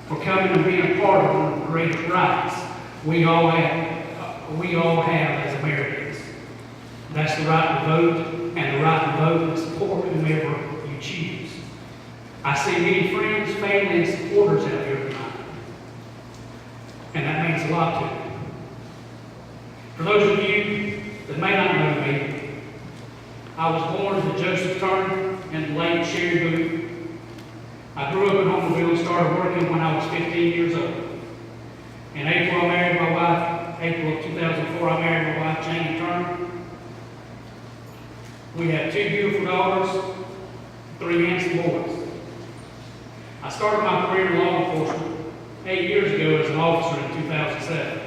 for coming and being a part of one of the greatest rights we all have as Americans. That's the right to vote, and the right to vote and support whomever you choose. I see many friends, family, and supporters out here tonight, and that means a lot to me. For those of you that may not know me, I was born to Joseph Turner and the late Sherry Booth. I grew up in Homerville and started working when I was 15 years old. In April, I married my wife. April of 2004, I married my wife, Janie Turner. We have 2 beautiful daughters, 3 handsome boys. I started my career in law enforcement 8 years ago as an officer in 2007.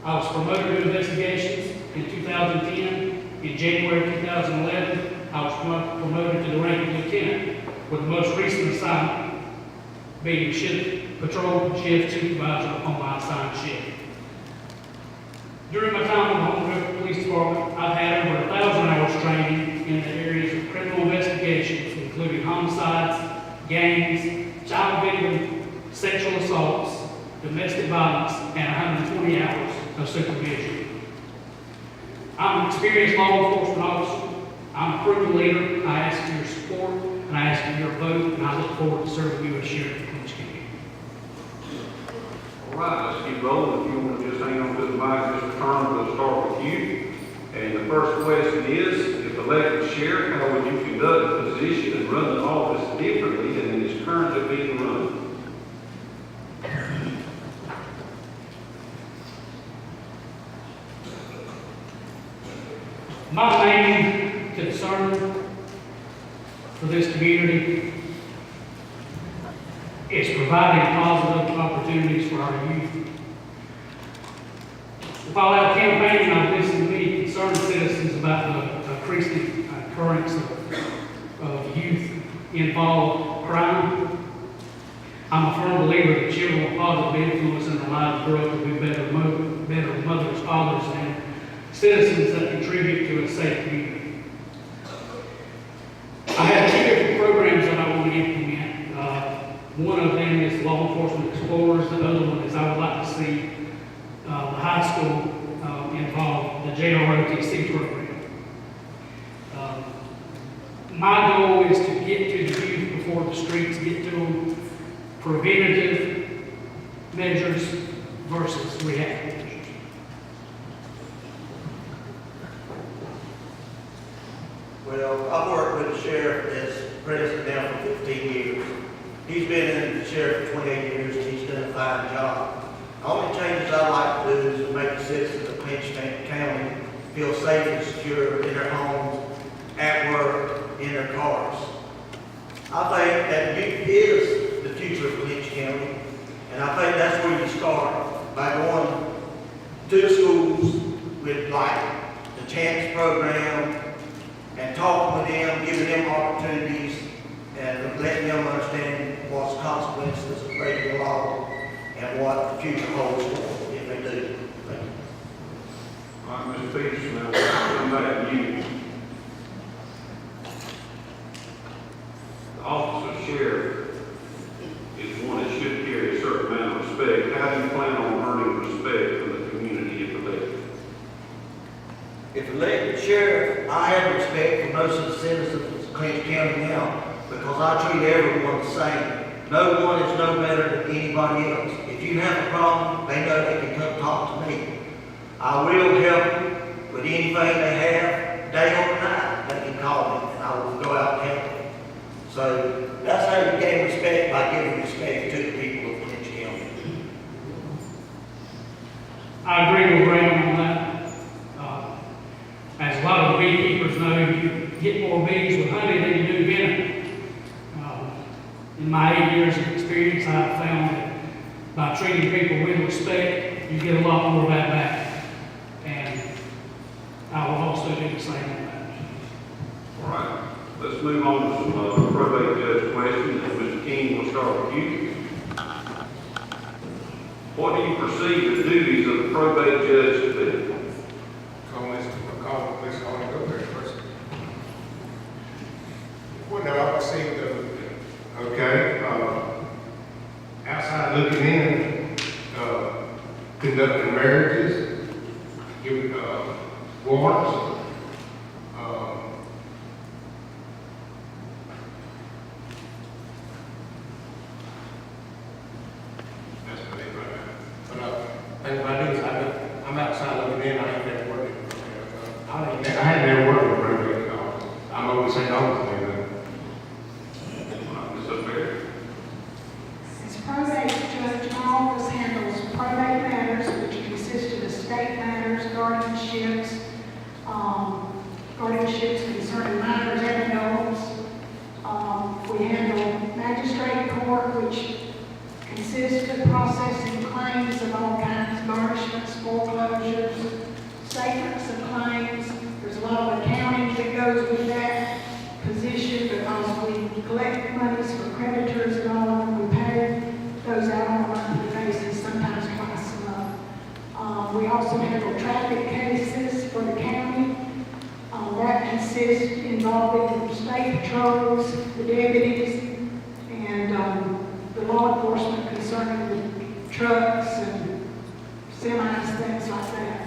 I was promoted to investigations in 2010. In January 2011, I was promoted to the rank of lieutenant, with the most recent assignment being patrol shift supervisor on my assigned shift. During my time in the Homerville Police Department, I've had over 1,000 hours training in the areas of criminal investigations, including homicides, gangs, child victim, sexual assaults, domestic violence, and 120 hours of supervision. I'm an experienced law enforcement officer. I'm a proven leader. I ask for your support, and I ask for your vote, and I look forward to serving you as sheriff of Clinch County. All right, let's keep rolling. If you want to just hang on to the mic, Mr. Turner, we'll start with you. And the first question is, if elected sheriff, how would you conduct the position and run the office differently than it is currently being run? My main concern for this community is providing positive opportunities for our youth. While I have campaigned, I've listened to many concerned citizens about the increasing occurrence of youth-involved crime. I'm a firm believer that children are a positive influence in their lives, grow up to be better mothers, fathers, and citizens that contribute to a safe community. I have 2 different programs that I want to implement. One of them is Law Enforcement Explorers. The other one is I would like to see the high school involve the JROTC program. My goal is to get to the youth before the streets get to them. Preventative measures versus reactive measures. Well, I've worked with the sheriff as president now for 15 years. He's been in the sheriff for 28 years and he's done a fine job. The only changes I like to do is to make the citizens of Clinch County feel safe and secure in their homes, at work, in their cars. I think that youth is the future of Clinch County, and I think that's where you start, by going to the schools with like the Chance program, and talking with them, giving them opportunities, and letting them understand what's the consequences of breaking the law and what the future holds for them if they do. Thank you. All right, Mr. Peterson, now we'll come back to you. The office of sheriff is one that should carry a certain amount of respect. How do you plan on earning respect from the community if elected? If elected sheriff, I have respect for most of the citizens of Clinch County now because I treat everyone the same. No one is no better than anybody else. If you have a problem, they know they can come talk to me. I will help you with anything they have, day or night. They can call me and I will go out and help them. So that's how you gain respect, by giving respect to the people of Clinch County. I agree with Brandon on that. As a lot of the beekeepers know, you get more bees with honey than you do venom. In my 8 years of experience, I have found that by treating people with respect, you get a lot more of that back. And I will also do the same on that. All right, let's move on to some probate judge questions. And Mr. King, we'll start with you. What do you perceive the duties of the probate judge to be? Please call me go there first. Well, no, I see the, okay, conducting marriages, giving warrants. That's what they right now. But things I do is I'm outside looking in. I ain't never worked in. I had never worked in a probate office. I'm over St. Augustine. Mr. Mayor? As probate judge, my office handles probate matters, which consist of estate matters, guardianships concerning minors and adults. We handle magistrate court, which consists of processing claims of all kinds, garnishments, foreclosures, statements of claims. There's a lot of accounting that goes with that position because we collect monies for creditors and all of them. We pay those out on a monthly basis, sometimes twice a month. We also handle traffic cases for the county. That consists involving the state patrols, the deputies, and the law enforcement concerning the trucks and semis, things like that.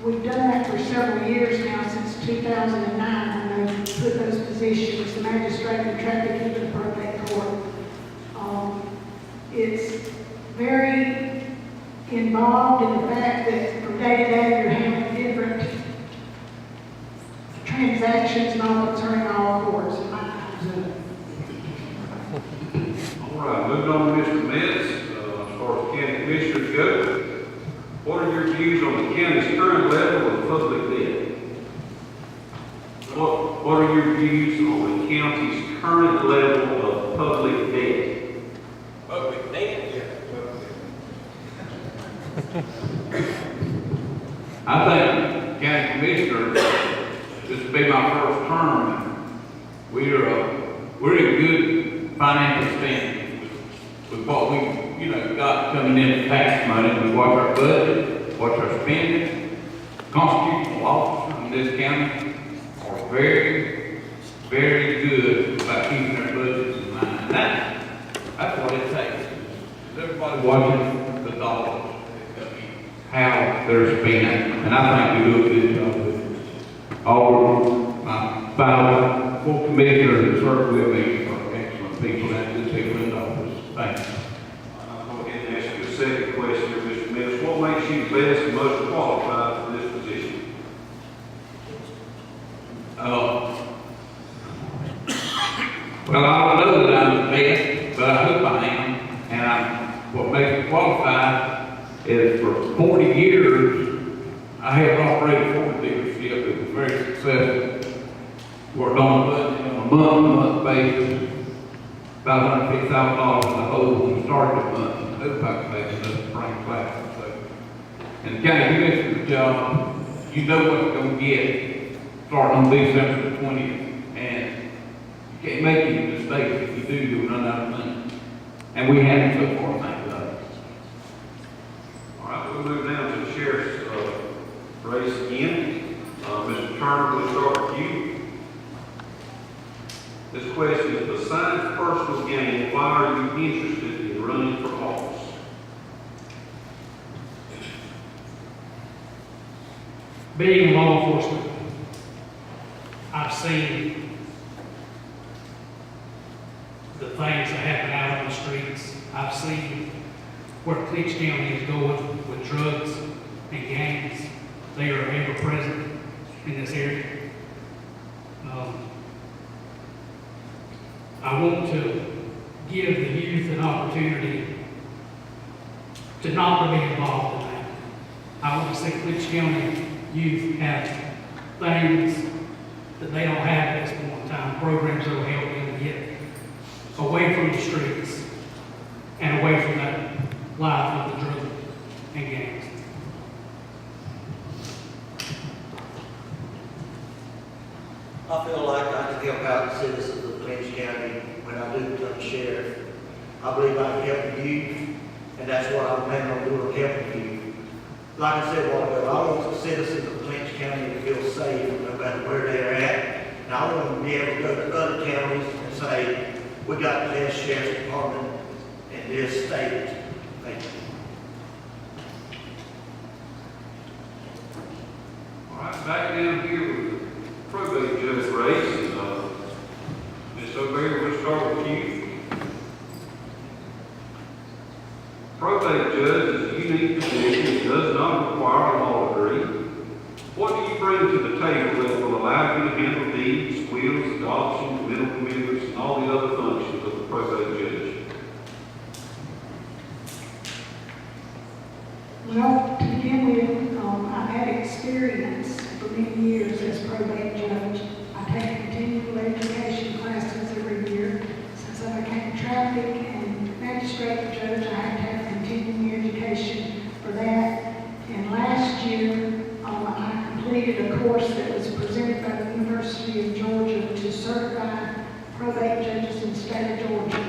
We've done that for several years now, since 2009, when they put those positions, the magistrate and traffic into the probate court. It's very involved in the fact that from day to day you're handling different transactions and all concerning all courts. And my time's up. All right, moving on to Mr. Metz, as far as county commissioners go. What are your views on the county's current level of public debt? What are your views on the county's current level of public debt? Public debt? I think county commissioner, this will be my first term, we're in good financial standing with what we, got coming in as tax money. We watch our budget, watch our spending. Constitutional officers in this county are very, very good about keeping their budgets in line. And that's what it takes. Is everybody watching the dollars, how they're spent, and I think we do a good job with it. All my full commissioners that serve with me are excellent people at this excellent office. Thank you. I'll go ahead and ask you a second question, Mr. Metz. What makes you best and most qualified for this position? Well, I don't know that I'm the best, but I hope I am. And what makes me qualified is for 40 years, I have operated a Ford dealership. It was very successful. Worked on a budget on a month-to-month basis, about $150,000 in the hole when we started the month. I hope I can make another spring class. So, and the county commissioner's job, you know what you're going to get starting on December the 20th. And you can't make any mistakes. If you do, you'll run out of money. And we haven't so far, thank God. All right, we'll move now to the sheriff's race again. Mr. Turner, we'll start with you. This question is, besides personal gain, why are you interested in running for office? Being in law enforcement, I've seen the things that happen out on the streets. I've seen where Cleach County is going with drugs and gangs. They are ever present in this area. I want to give the youth an opportunity to not be involved in that. I want to see Cleach County youth have things that they don't have at this point in time, programs that will help them to get away from the streets and away from that life of the drug and gangs. I feel like I can help out the citizens of Clinch County when I do become sheriff. I believe I can help the youth, and that's what I'm planning on doing, helping you. Like I said a while ago, I want the citizens of Clinch County to feel safe no matter where they're at. And I want them to be able to go to other counties and say, we got the best sheriff's department in this state. Thank you. down here with the probate judge race, and, Ms. O'Berry, we'll start with you. Probate judge is a unique position that does not require a law degree. What do you bring to the table that will allow you to handle deeds, wills, adoptions, mental commitments, and all the other functions of the probate judge? Well, to begin with, I've had experience for many years as probate judge. I take continual education classes every year. Since I became traffic and magistrate judge, I had to have continuing education for that. And last year, I completed a course that was presented by the University of Georgia to certify probate judges in the state of Georgia.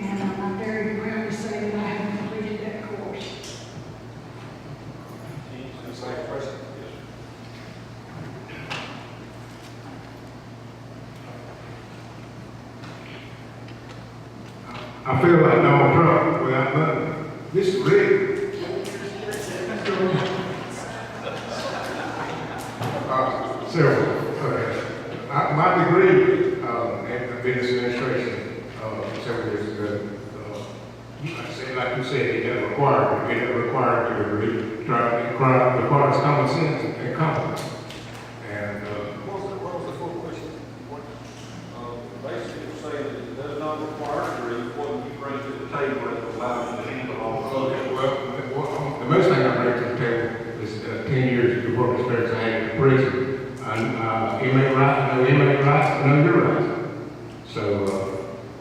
And I'm very proud to say that I have completed that course. Same question. I feel like Donald Trump without money. This is Rick. My degree in business administration several years ago, like you said, it doesn't require a degree. It requires common sense and competence. And What was the full question? Basically, you're saying that it does not require a degree. What do you bring to the table that will allow you to handle all of okay, those? well, the most thing I bring to the table is 10 years of work experience I had in prison. Inmate rights, I know your rights. So,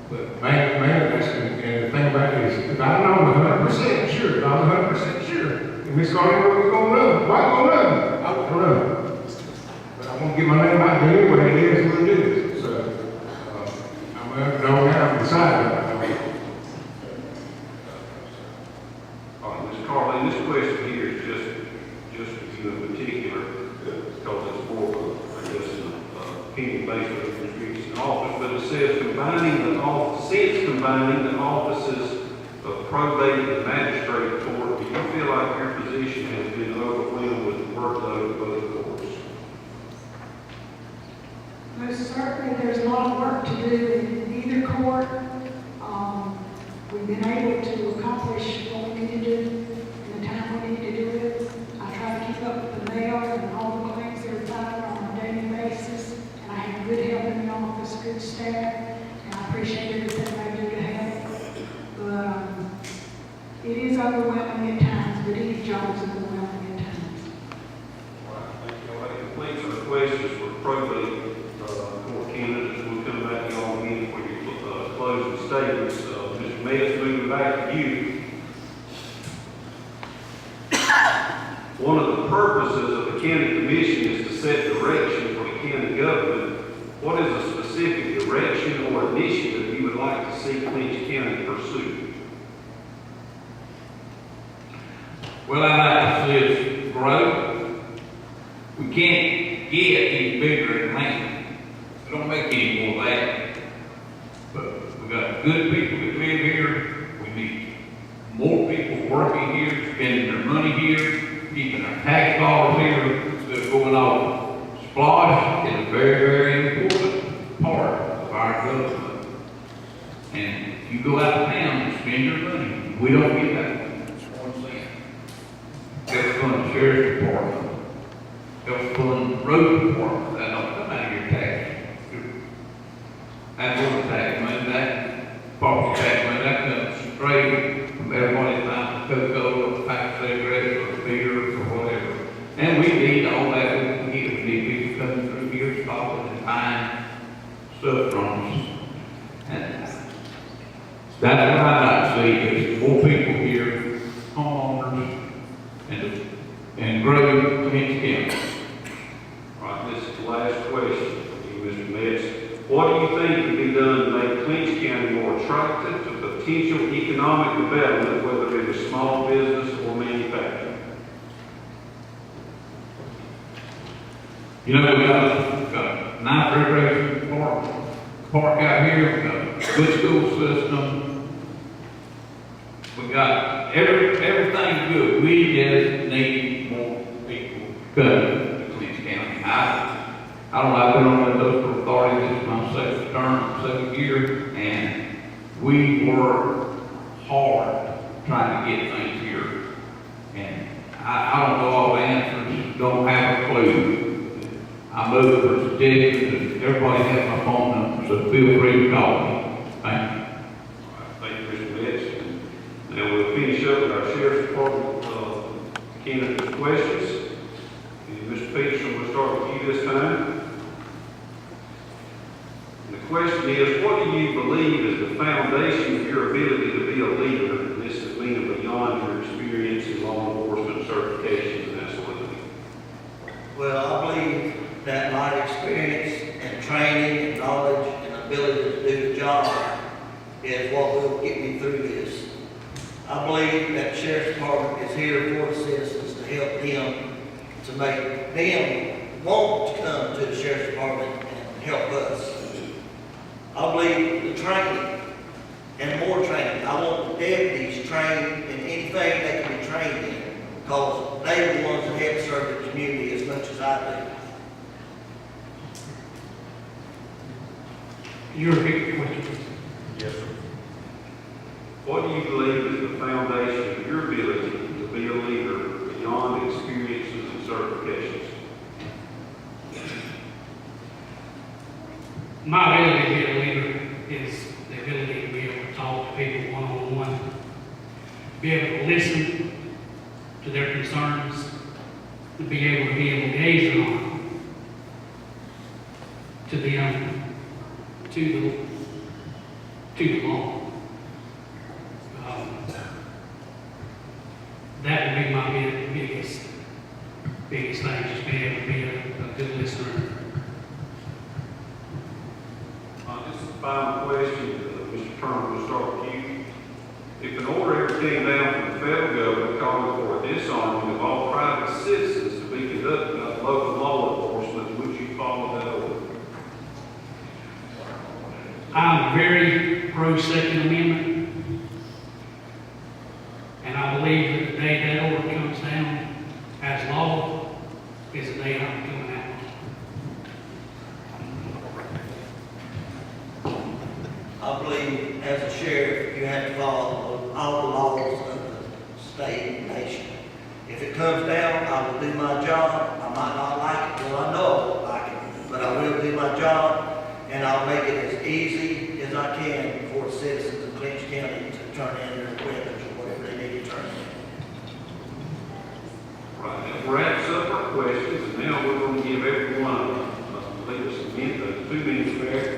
but mainly that's, and the thing about it is, if I'm not 100% sure, if I'm 100% sure, if Miss Carter was going to run, why going to run? I was going to run. But I want to get my name out there anyway, it is what it is. So, I'm going to go now and decide. All right, Ms. Carlene, this question here is just for you in particular, because it's more of a, I guess, an opinion-based restrictions in office, but it says combining the offices of probate and magistrate court, do you feel like your position has been overwhelmed with the workload of both courts? Most certainly, there's a lot of work to do in either court. We've been able to accomplish what we need to do in the time we need to do it. I try to keep up with the mail and all the claims that are filed on a daily basis. And I have good help in the office, good staff, and I appreciate everything they do to help. But it is overwhelming at times, but any job is overwhelming at times. All right, thank you. That completes our questions for probate court candidates. We'll come back to y'all again for your closing statements. Mr. Metz, moving back to you. One of the purposes of the county commission is to set direction for the county government. What is a specific direction or initiative you would like to see Clinch County pursue? Well, I'd like to see us grow. We can't get any bigger in land. We don't make any more of that. But we got good people that live here. We need more people working here, spending their money here, keeping our tax dollars here, instead of going off. SPLOST is a very, very important part of our government. And you go out of town and spend your money. We don't get that. Helps fund the sheriff's department. Helps fund the road department. That don't come out of your tax. That's what tax money, that property tax money, that comes straight from everybody's buying Coca-Cola, or pack of cigarettes, or beer, or whatever. And we need all that we can get. We need people coming through here, stopping and buying stuff from us. And that's what I'd like to see, is more people here, homeowners, and grow Clinch County. All right, this is the last question for you, Mr. Metz. What do you think can be done to make Clinch County more attractive to potential economic development, whether it is small business or manufacturing? You know, we got a nice recreation park out here, we got a good school system. We got everything good. We just need more people coming to Clinch County. I I don't know, I've been on the industrial authority, this is my second term, second year, and we work hard trying to get things here. And I don't know all the answers, don't have a clue. I'm open for suggestions, and everybody has my phone number, so feel free to call me. Thank you. Thank you, Mr. West. Now we'll finish up with our sheriff's department, candidates' questions. And Mr. Peterson, we'll start with you this time. And the question is, what do you believe is the foundation of your ability to be a leader? And this is meaning beyond your experience in law enforcement certifications and that sort of thing. Well, I believe that my experience and training and knowledge and ability to do the job is what will get me through this. I believe that the sheriff's department is here for the citizens to help them, to make them want to come to the sheriff's department and help us. I believe the training and more training. I want the deputies trained in anything they can be trained in, because they're the ones that help serve the community as much as I do. Your big question. Yes, sir. What do you believe is the foundation of your ability to be a leader beyond experiences and certifications? My ability to be a leader is the ability to be able to talk to people one-on-one, be able to listen to their concerns, to be able to be a liaison to them, to the law. That would be my biggest thing, just being able to be a good listener. This is the final question, Mr. Turner, we'll start with you. If an order ever came down from the federal government calling for a disarming of all private citizens to be conducted by local law enforcement, would you follow that order? I'm very pro-Second Amendment, and I believe that the day that order comes down as law is the day I'm coming out. I believe as a sheriff, you have to follow all the laws of the state and nation. If it comes down, I will do my job. I might not like it, well, I know I won't like it, but I will do my job, and I'll make it as easy as I can for citizens of Clinch County to turn in their weapons